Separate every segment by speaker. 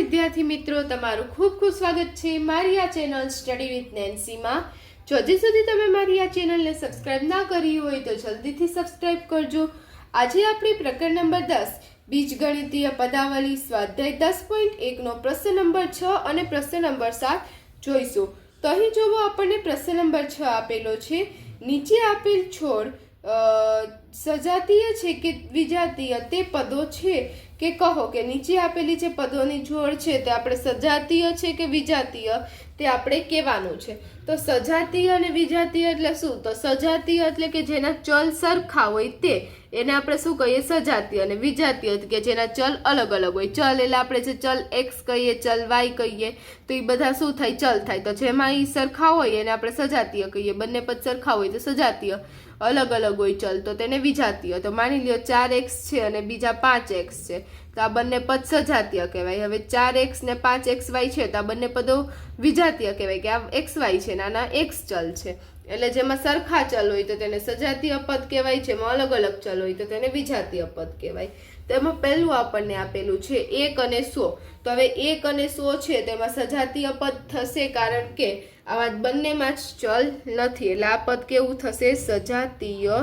Speaker 1: વિદ્યાર્થી મિત્રો, તમારું ખૂબ ખૂબ સ્વાગત છે મારી આ ચેનલ સ્ટડી વિથ નેન્સીમાં. જો હજી સુધી તમે મારી આ ચેનલને સબસ્ક્રાઇબ ના કરી હોય તો જલ્દીથી સબસ્ક્રાઇબ કરજો. આજે આપણે પ્રકરણ નંબર 10 બીજગણિતીય પદાવલી સ્વાધ્યાય 10.1 નો પ્રશ્ન નંબર 6 અને પ્રશ્ન નંબર 7 જોઈશું. તો અહીં જોવો, આપણને પ્રશ્ન નંબર 6 આપેલો છે. નીચે આપેલ છોડ સજાતીય છે કે વિજાતીય તે પદો છે કે કહો. કે નીચે આપેલી જે પદોની જોડ છે તે આપણે સજાતીય છે કે વિજાતીય તે આપણે કહેવાનું છે. તો સજાતીય અને વિજાતીય એટલે શું? તો સજાતીય એટલે કે જેના ચલ સરખા હોય તે, એને આપણે શું કહીએ? સજાતીય. અને વિજાતીય કે જેના ચલ અલગ અલગ હોય. ચલ એટલે આપણે જે ચલ એક્સ કહીએ, ચલ વાય કહીએ, તો એ બધા શું થાય? ચલ થાય. તો જેમાં એ સરખા હોય એને આપણે સજાતીય કહીએ. બંને પદ સરખા હોય તો સજાતીય. અલગ અલગ હોય ચલ તો તેને વિજાતીય. તો માની લ્યો 4x છે અને બીજા 5x છે, તો આ બંને પદ સજાતીય કહેવાય. હવે 4x ને 5xy છે તો આ બંને પદો વિજાતીય કહેવાય, કે આ xy છે ને આના x ચલ છે. એટલે જેમાં સરખા ચલ હોય તો તેને સજાતીય પદ કહેવાય, જેમાં અલગ અલગ ચલ હોય તો તેને વિજાતીય પદ કહેવાય. તો એમાં પહેલું આપણને આપેલું છે 1 અને 100. તો હવે 1 અને 100 છે તેમાં સજાતીય પદ થશે, કારણ કે આવા બંનેમાં જ ચલ નથી, એટલે આ પદ કેવું થશે? સજાતીય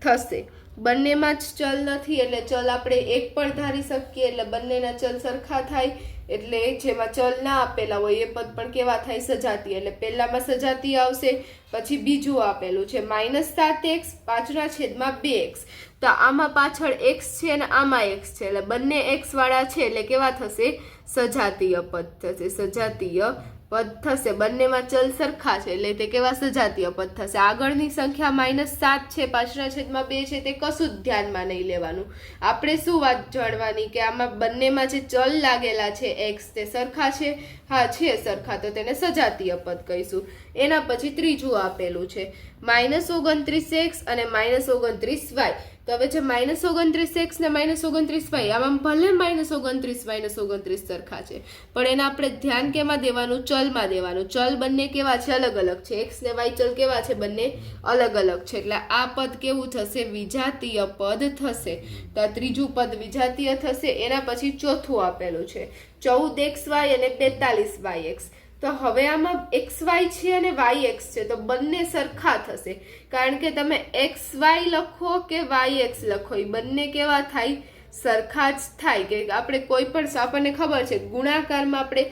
Speaker 1: થશે. બંનેમાં જ ચલ નથી એટલે ચલ આપણે એક પણ ધારી શકીએ, એટલે બંનેના ચલ સરખા થાય. એટલે જેમાં ચલ ના આપેલા હોય એ પદ પણ કેવા થાય? સજાતીય. એટલે પહેલામાં સજાતીય આવશે. પછી બીજું આપેલું છે -7x 5/2x. તો આમાં પાછળ x છે અને આમાં x છે, એટલે બંને x વાળા છે એટલે કેવા થશે? સજાતીય પદ થશે. સજાતીય પદ થશે. બંનેમાં ચલ સરખા છે એટલે તે કેવા? સજાતીય પદ થશે. આગળની સંખ્યા -7 છે 5/2 છે તે કશું જ ધ્યાનમાં નહીં લેવાનું. આપણે શું વાત જાણવાની? કે આમાં બંનેમાં જે ચલ લાગેલા છે x તે સરખા છે. હા છે સરખા, તો તેને સજાતીય પદ કહીશું. એના પછી ત્રીજું આપેલું છે -29x અને -29y. તો હવે જે -29x ને -29y, આમાં ભલે -29 સરખા છે, પણ એને આપણે ધ્યાન કેમાં દેવાનું? ચલમાં દેવાનું. ચલ બંને કેવા છે? અલગ અલગ છે. x ને y ચલ કેવા છે? બંને અલગ અલગ છે. એટલે આ પદ કેવું થશે? વિજાતીય પદ થશે. તો આ ત્રીજું પદ વિજાતીય થશે. એના પછી ચોથું આપેલું છે 14xy અને 42yx. તો હવે આમાં xy છે અને yx છે, તો બંને સરખા થશે. કારણ કે તમે xy લખો કે yx લખો, એ બંને કેવા થાય? સરખા જ થાય. કે આપણે કોઈ પણ, આપણને ખબર છે ગુણાકારમાં આપણે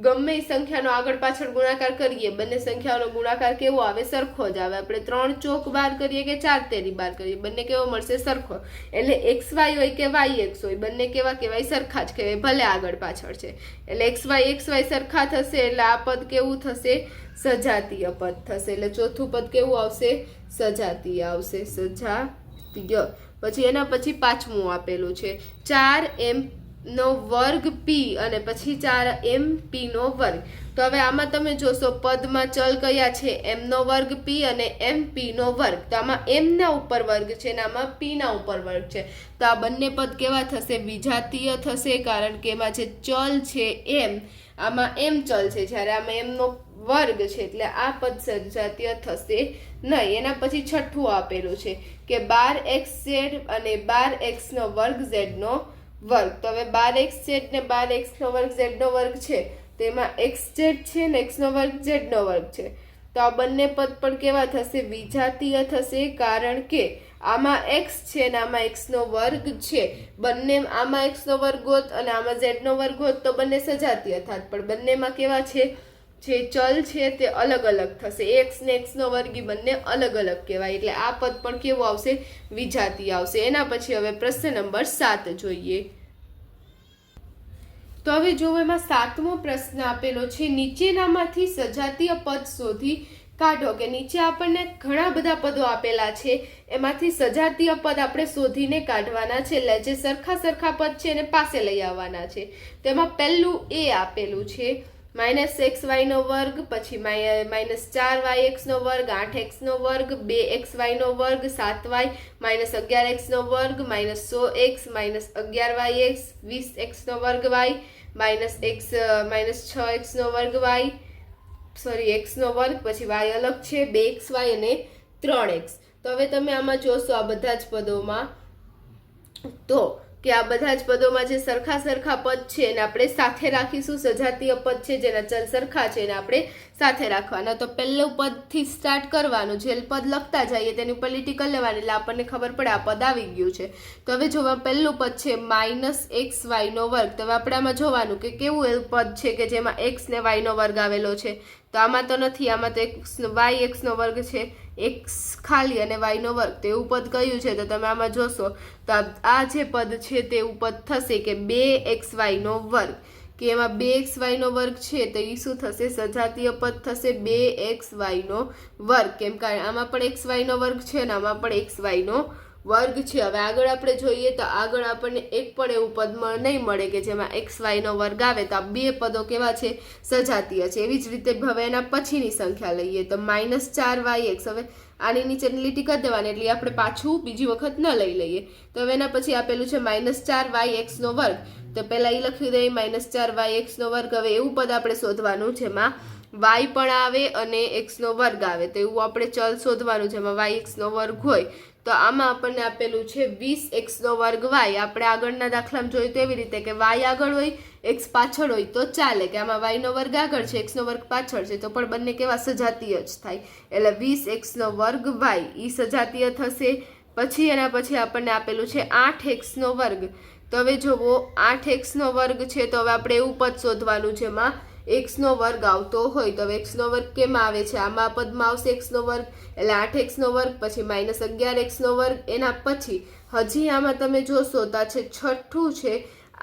Speaker 1: ગમે એ સંખ્યાનો આગળ પાછળ ગુણાકાર કરીએ, બંને સંખ્યાઓનો ગુણાકાર કેવો આવે? સરખો જ આવે. આપણે 3 ચોક 12 કરીએ કે 4 તેરી 12 કરીએ, બંને કેવો મળશે? સરખો. એટલે xy હોય કે yx હોય, બંને કેવા કહેવાય? સરખા જ કહેવાય, ભલે આગળ પાછળ છે. એટલે xy સરખા થશે એટલે આ પદ કેવું થશે? સજાતીય પદ થશે. એટલે ચોથું પદ કેવું આવશે? સજાતીય આવશે. સજાતીય. પછી એના પછી પાંચમું આપેલું છે 4m નો વર્ગ p અને પછી 4mp નો વર્ગ. તો હવે આમાં તમે જોશો પદમાં ચલ કયા છે? m નો વર્ગ p અને mp નો વર્ગ. તો આમાં m ના ઉપર વર્ગ છે અને આમાં p ના ઉપર વર્ગ છે. તો આ બંને પદ કેવા થશે? વિજાતીય થશે, કારણ કે એમાં જે ચલ છે m, આમાં m ચલ છે, જ્યારે આમાં m નો વર્ગ છે, એટલે આ પદ સજાતીય થશે નહીં. એના પછી છઠ્ઠું આપેલું છે કે 12xz અને 12x નો વર્ગ z નો વર્ગ. તો હવે 12xz ને 12x નો વર્ગ z નો વર્ગ છે, તેમાં xz છે ને x નો વર્ગ z નો વર્ગ છે. તો આ બંને પદ પણ કેવા થશે? વિજાતીય થશે, કારણ કે આમાં x છે ને આમાં x નો વર્ગ છે. બંને આમાં x નો વર્ગ હોત અને આમાં z નો વર્ગ હોત તો બંને સજાતીય થાત, પણ બંનેમાં કેવા છે? જે ચલ છે તે અલગ અલગ થશે. x ને x નો વર્ગ બંને અલગ અલગ કહેવાય. એટલે આ પદ પણ કેવું આવશે? વિજાતીય આવશે. એના પછી હવે પ્રશ્ન નંબર 7 જોઈએ. તો હવે જો એમાં 7મો પ્રશ્ન આપેલો છે નીચેનામાંથી સજાતીય પદ શોધી કાઢો. કે નીચે આપણને ઘણા બધા પદો આપેલા છે, એમાંથી સજાતીય પદ આપણે શોધીને કાઢવાના છે. એટલે જે સરખા પદ છે એને પાસે લઈ આવવાના છે. તેમાં પહેલું એ આપેલું છે -xy નો વર્ગ, પછી -4yx નો વર્ગ, 8x નો વર્ગ, 2xy નો વર્ગ, 7y, -11x નો વર્ગ, -100x, -11yx, 20x નો વર્ગ y, -6x નો વર્ગ y, x નો વર્ગ, પછી y અલગ છે, 2xy અને 3x. તો હવે તમે આમાં જોશો આ બધા જ પદોમાં, તો કે આ બધા જ પદોમાં જે સરખા સરખા પદ છે એને આપણે સાથે રાખીશું. સજાતીય પદ છે જેના ચલ સરખા છે એને આપણે સાથે રાખવાના. તો પહેલું પદથી સ્ટાર્ટ કરવાનું, જે પદ લખતા જઈએ તેની ઉપર લીટી કરી લેવાની એટલે આપણને ખબર પડે આ પદ આવી ગયું છે. તો હવે જોવા પહેલું પદ છે -xy નો વર્ગ. તો હવે આપણે આમાં જોવાનું કે કેવું એવું પદ છે કે જેમાં x ને y નો વર્ગ આવેલો છે. તો આમાં તો નથી, આમાં તો x નો વર્ગ છે, x ખાલી અને y નો વર્ગ. તો એવું પદ કયું છે? તો તમે આમાં જોશો તો આ જે પદ છે તે એવું પદ થશે કે 2xy નો વર્ગ, કે એમાં 2xy નો વર્ગ છે તો એ શું થશે? સજાતીય પદ થશે 2xy નો વર્ગ. કેમ કે આમાં પણ xy નો વર્ગ છે ને આમાં પણ xy નો વર્ગ છે. હવે આગળ આપણે જોઈએ તો આગળ આપણને એક પણ એવું પદ નહીં મળે કે જેમાં xy નો વર્ગ આવે. તો આ બે પદો કેવા છે? સજાતીય છે. એવી જ રીતે હવે એના પછીની સંખ્યા લઈએ તો -4yx. હવે આની નીચેની લીટી કરી દેવાની એટલે આપણે પાછું બીજી વખત ન લઈ લઈએ. તો હવે એના પછી આપેલું છે -4yx નો વર્ગ. તો પહેલા એ લખી દઈએ -4yx નો વર્ગ. હવે એવું પદ આપણે શોધવાનું જેમાં y પણ આવે અને x નો વર્ગ આવે. તો એવું આપણે ચલ શોધવાનું જેમાં yx નો વર્ગ હોય. તો આમાં આપણને આપેલું છે 20x નો વર્ગ y. આપણે આગળના દાખલામાં જોયું તો એવી રીતે કે y આગળ હોય x પાછળ હોય તો ચાલે, કે આમાં y નો વર્ગ આગળ છે x નો વર્ગ પાછળ છે તો પણ બંને કેવા? સજાતીય જ થાય. એટલે 20x નો વર્ગ y ઈ સજાતીય થશે. પછી એના પછી આપણને આપેલું છે 8x નો વર્ગ. તો હવે જોવો 8x નો વર્ગ છે તો હવે આપણે એવું પદ શોધવાનું જેમાં x નો વર્ગ આવતો હોય. તો હવે x નો વર્ગ કેમાં આવે છે? આમાં પદમાં આવશે x નો વર્ગ એટલે 8x નો વર્ગ, પછી -11x નો વર્ગ. એના પછી હજી આમાં તમે જોશો તો આ છે છઠ્ઠું છે,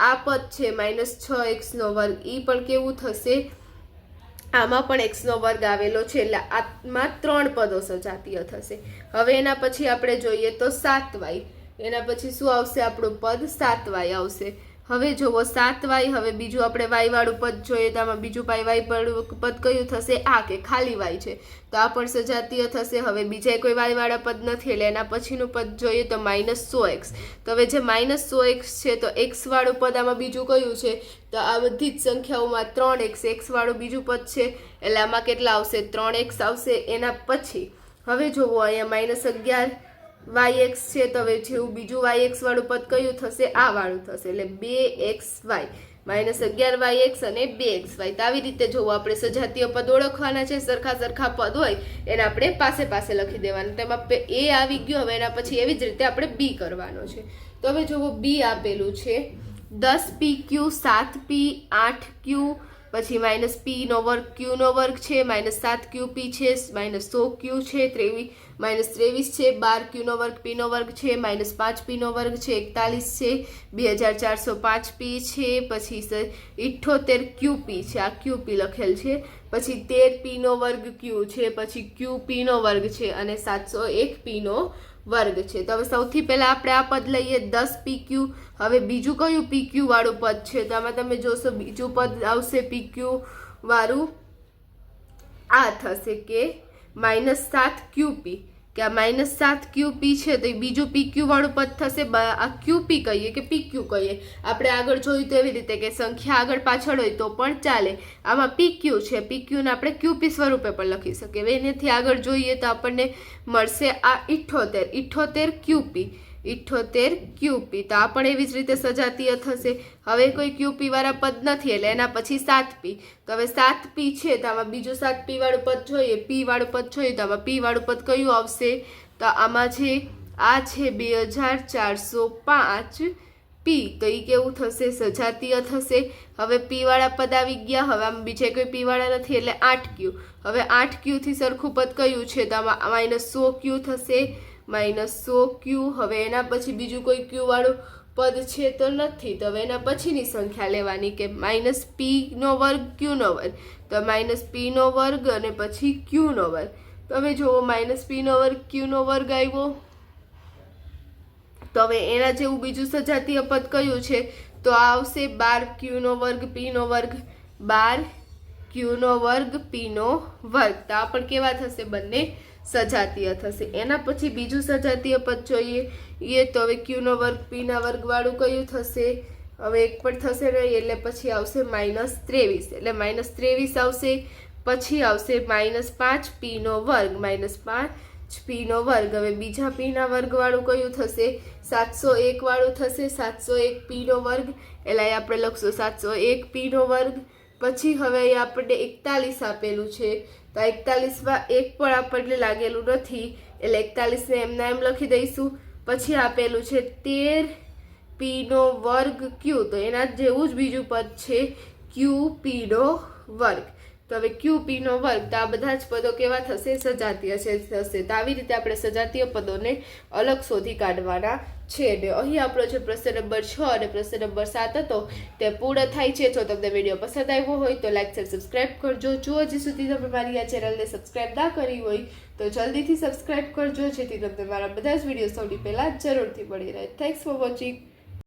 Speaker 1: આ પદ છે -6x નો વર્ગ. ઈ પણ કેવું થશે? આમાં પણ x નો વર્ગ આવેલો છે એટલે આમાં 3 પદો સજાતીય થશે. હવે એના પછી આપણે જોઈએ તો 7y. એના પછી શું આવશે? આપણું પદ 7y આવશે. હવે જોવો 7y. હવે બીજું આપણે y વાળું પદ જોઈએ તો આમાં બીજું y વાળું પદ કયું થશે? આ કે ખાલી y છે તો આ પણ સજાતીય થશે. હવે બીજા કોઈ y વાળા પદ નથી એટલે એના પછીનું પદ જોઈએ તો -100x. તો હવે જે -100x છે તો x વાળું પદ આમાં બીજું કયું છે? તો આ બધી જ સંખ્યાઓમાં 3x x વાળું બીજું પદ છે એટલે આમાં કેટલા આવશે? 3x આવશે. એના પછી હવે જોવો અહીંયા -11yx છે તો હવે જેવું બીજું yx વાળું પદ કયું થશે? આ વાળું થશે એટલે 2xy. -11yx અને 2xy. તો આવી રીતે જોવો આપણે સજાતીય પદ ઓળખવાના છે. સરખા સરખા પદ હોય એને આપણે પાસે પાસે લખી દેવાનું. તેમાં a આવી ગયો. હવે એના પછી એવી જ રીતે આપણે b કરવાનો છે. તો હવે જોવો b આપેલું છે 10pq 7p 8q, પછી -p નો વર્ગ q નો વર્ગ છે, -7qp છે, -100q છે, -23 છે, 12q નો વર્ગ p નો વર્ગ છે, -5p નો વર્ગ છે, 41 છે, 2405p છે, પછી 78qp છે, આ qp લખેલ છે, પછી 13p નો વર્ગ q છે, પછી qp નો વર્ગ છે અને 701p નો વર્ગ છે. તો હવે સૌથી પહેલા આપણે આ પદ લઈએ 10pq. હવે બીજું કયું pq વાળું પદ છે? તો આમાં તમે જોશો બીજું પદ આવશે pq વાળું આ થશે કે -7qp, કે આ -7qp છે તો એ બીજું pq વાળું પદ થશે. આ qp કહીએ કે pq કહીએ, આપણે આગળ જોયું તો એવી રીતે કે સંખ્યા આગળ પાછળ હોય તો પણ ચાલે. આમાં pq છે, pq ને આપણે qp સ્વરૂપે પણ લખી શકીએ. હવે એનાથી આગળ જોઈએ તો આપણને મળશે આ 78qp. તો આ પણ એવી જ રીતે સજાતીય થશે. હવે કોઈ qp વાળા પદ નથી એટલે એના પછી 7p. તો હવે 7p છે તો આમાં બીજું 7p વાળું પદ જોઈએ, p વાળું પદ જોઈએ તો આમાં p વાળું પદ કયું આવશે? તો આમાં છે આ છે 2405p. તો એ કેવું થશે? સજાતીય થશે. હવે p વાળા પદ આવી ગયા. હવે આમાં બીજે કોઈ p વાળા નથી એટલે 8q. હવે 8q થી સરખું પદ કયું છે? તો આમાં -100q થશે, -100q. હવે એના પછી બીજું કોઈ q વાળું પદ છે તો નથી. તો હવે એના પછીની સંખ્યા લેવાની કે -p નો વર્ગ q નો વર્ગ. તો -p નો વર્ગ અને પછી q નો વર્ગ. તો હવે જુઓ -p નો વર્ગ q નો વર્ગ આવ્યો. તો હવે એના જેવું બીજું સજાતીય પદ કયું છે? તો આ આવશે 12q નો વર્ગ p નો વર્ગ. 12q નો વર્ગ p નો વર્ગ. તો આ પણ કેવા થશે? બંને સજાતીય થશે. એના પછી બીજું સજાતીય પદ જોઈએ એ તો હવે q નો વર્ગ p ના વર્ગ વાળું કયું થશે? હવે એક પણ થશે નહીં એટલે પછી આવશે -23. એટલે -23 આવશે. પછી આવશે -5p નો વર્ગ, પીનો વર્ગ. હવે બીજા પીના વર્ગવાળું કયું થશે? 701 વાળું થશે. 701 પીનો વર્ગ એટલે અહીં આપણે લખશું 701 પીનો વર્ગ. પછી હવે અહીં આપણને 41 આપેલું છે, તો 41માં 1 પણ આપણને લાગેલું નથી એટલે 41 ને એમના એમ લખી દઈશું. પછી આપેલું છે 13 પીનો વર્ગ ક્યુ, તો એના જેવું જ બીજું પદ છે ક્યુ પીનો વર્ગ. તો હવે ક્યુ પીનો વર્ગ, તો આ બધા જ પદો કેવા થશે? સજાતીય થશે. તો આવી રીતે આપણે સજાતીય પદોને અલગ શોધી કાઢવાના છે. ને અહીં આપણો જે પ્રશ્ન નંબર 6 અને પ્રશ્ન નંબર 7 હતો તે પૂર્ણ થાય છે. જો તમને વિડીયો પસંદ આવ્યો હોય તો લાઈક શેર સબસ્ક્રાઈબ કરજો. જો હજી સુધી તમે મારી આ ચેનલને સબસ્ક્રાઈબ ના કરી હોય તો જલ્દીથી સબસ્ક્રાઈબ કરજો, જેથી તમને મારા બધા જ વિડીયો સૌથી પહેલાં જરૂરથી મળી રહે. Thanks for watching.